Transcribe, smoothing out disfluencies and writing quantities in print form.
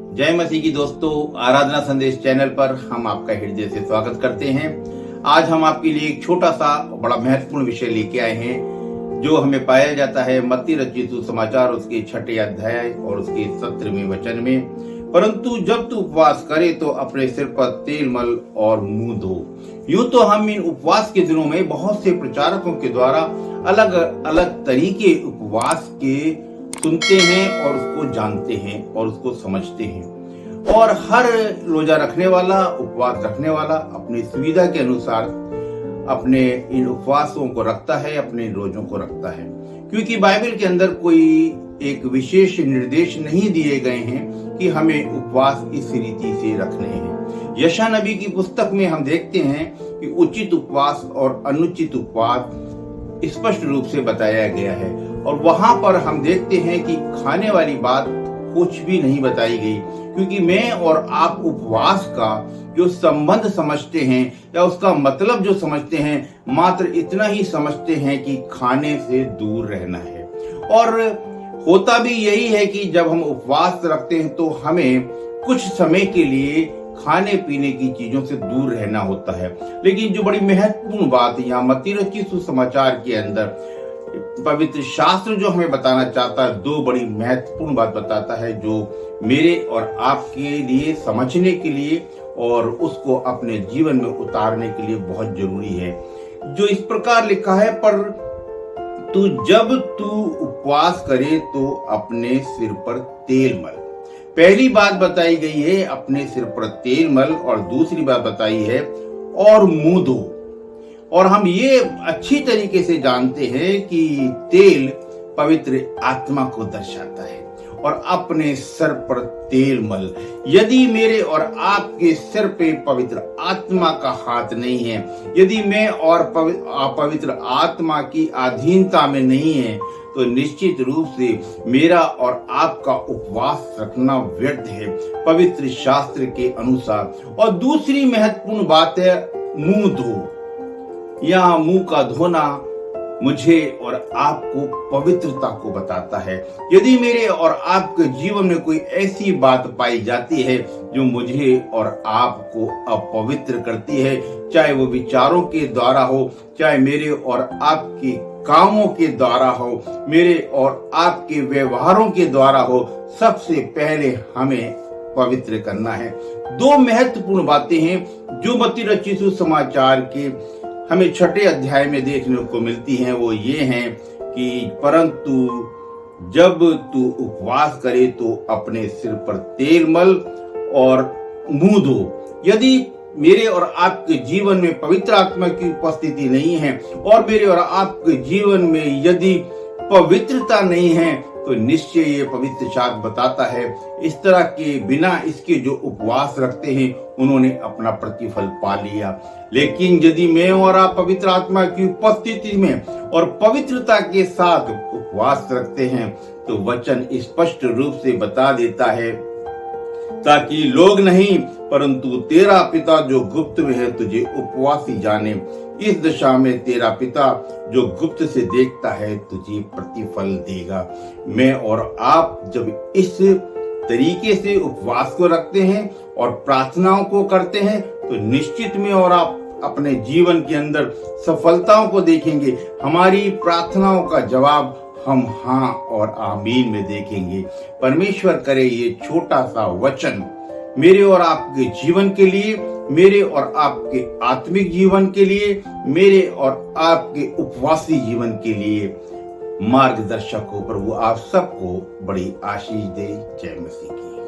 जय मसीह की दोस्तों, आराधना संदेश चैनल पर हम आपका हृदय से स्वागत करते हैं। आज हम आपके लिए एक छोटा सा बड़ा महत्वपूर्ण विषय लेके आए हैं जो हमें पाया जाता है मत्ती रचित सुसमाचार उसके 6 अध्याय और उसके 17वें वचन में। परंतु जब तू उपवास करे तो अपने सिर पर तेल मल और मुंह धो। यूं तो हम इन उपवास के दिनों में बहुत से प्रचारकों के द्वारा अलग अलग तरीके उपवास के सुनते हैं और उसको जानते हैं और उसको समझते हैं। और हर रोजा रखने वाला, उपवास रखने वाला अपनी सुविधा के अनुसार अपने इन उपवासों को रखता है, अपने रोजों को रखता है, क्योंकि बाइबल के अंदर कोई एक विशेष निर्देश नहीं दिए गए हैं कि हमें उपवास इस रीति से रखने हैं। यशायाह नबी की पुस्तक में हम देखते हैं कि उचित उपवास और अनुचित उपवास स्पष्ट रूप से बताया गया है, और वहां पर हम देखते हैं कि खाने वाली बात कुछ भी नहीं बताई गई, क्योंकि मैं और आप उपवास का जो संबंध समझते हैं या उसका मतलब जो समझते हैं, मात्र इतना ही समझते हैं कि खाने से दूर रहना है। और होता भी यही है कि जब हम उपवास रखते हैं तो हमें कुछ समय के लिए खाने पीने की चीजों से दूर रहना होता है। लेकिन जो बड़ी महत्वपूर्ण बात यहाँ मत्ती रचित सुसमाचार के अंदर पवित्र शास्त्र जो हमें बताना चाहता है, दो बड़ी महत्वपूर्ण बात बताता है जो मेरे और आपके लिए समझने के लिए और उसको अपने जीवन में उतारने के लिए बहुत जरूरी है। जो इस प्रकार लिखा है, पर जब तू उपवास करे तो अपने सिर पर तेल मल। पहली बात बताई गई है अपने सिर पर तेल मल, और दूसरी बात बताई है और मुंह धो। और हम ये अच्छी तरीके से जानते हैं कि तेल पवित्र आत्मा को दर्शाता है, और अपने सर पर तेल मल। यदि मेरे और आपके सिर पे पवित्र आत्मा का हाथ नहीं है, यदि मैं और पवित्र आत्मा की अधीनता में नहीं है, तो निश्चित रूप से मेरा और आपका उपवास रखना व्यर्थ है पवित्र शास्त्र के अनुसार। और दूसरी महत्वपूर्ण बात है मुंह धो। यहाँ मुंह का धोना मुझे और आपको पवित्रता को बताता है। यदि मेरे और आपके जीवन में कोई ऐसी बात पाई जाती है जो मुझे और आपको अपवित्र करती है, चाहे वो विचारों के द्वारा हो, चाहे मेरे और आपके कामों के द्वारा हो, मेरे और आपके व्यवहारों के द्वारा हो, सबसे पहले हमें पवित्र करना है। दो महत्वपूर्ण बातें हैं जो मत्ती रचित सुसमाचार के हमें 6 अध्याय में देखने को मिलती हैं। वो ये हैं कि परंतु जब तू उपवास करे तो अपने सिर पर तेल मल और मुंह धो। यदि मेरे और आपके जीवन में पवित्र आत्मा की उपस्थिति नहीं है और मेरे और आपके जीवन में यदि पवित्रता नहीं है, तो निश्चय ये पवित्र शास्त्र बताता है इस तरह के बिना इसके जो उपवास रखते हैं उन्होंने अपना प्रतिफल पा लिया। लेकिन यदि मैं और आप पवित्र आत्मा की उपस्थिति में और पवित्रता के साथ उपवास रखते हैं, तो वचन स्पष्ट रूप से बता देता है, ताकि लोग नहीं परंतु तेरा पिता जो गुप्त में है तुझे उपवासी जाने। इस दशा में तेरा पिता जो गुप्त से देखता है तुझे प्रतिफल देगा। मैं और आप जब इस तरीके से उपवास को रखते हैं और प्रार्थनाओं को करते हैं, तो निश्चित में और आप अपने जीवन के अंदर सफलताओं को देखेंगे। हमारी प्रार्थनाओं का जवाब हम हाँ और आमीन में देखेंगे। परमेश्वर करे ये छोटा सा वचन मेरे और आपके जीवन के लिए, मेरे और आपके आत्मिक जीवन के लिए, मेरे और आपके उपवासी जीवन के लिए मार्गदर्शक हो। प्रभु आप सबको बड़ी आशीष दे। जय मसीह की।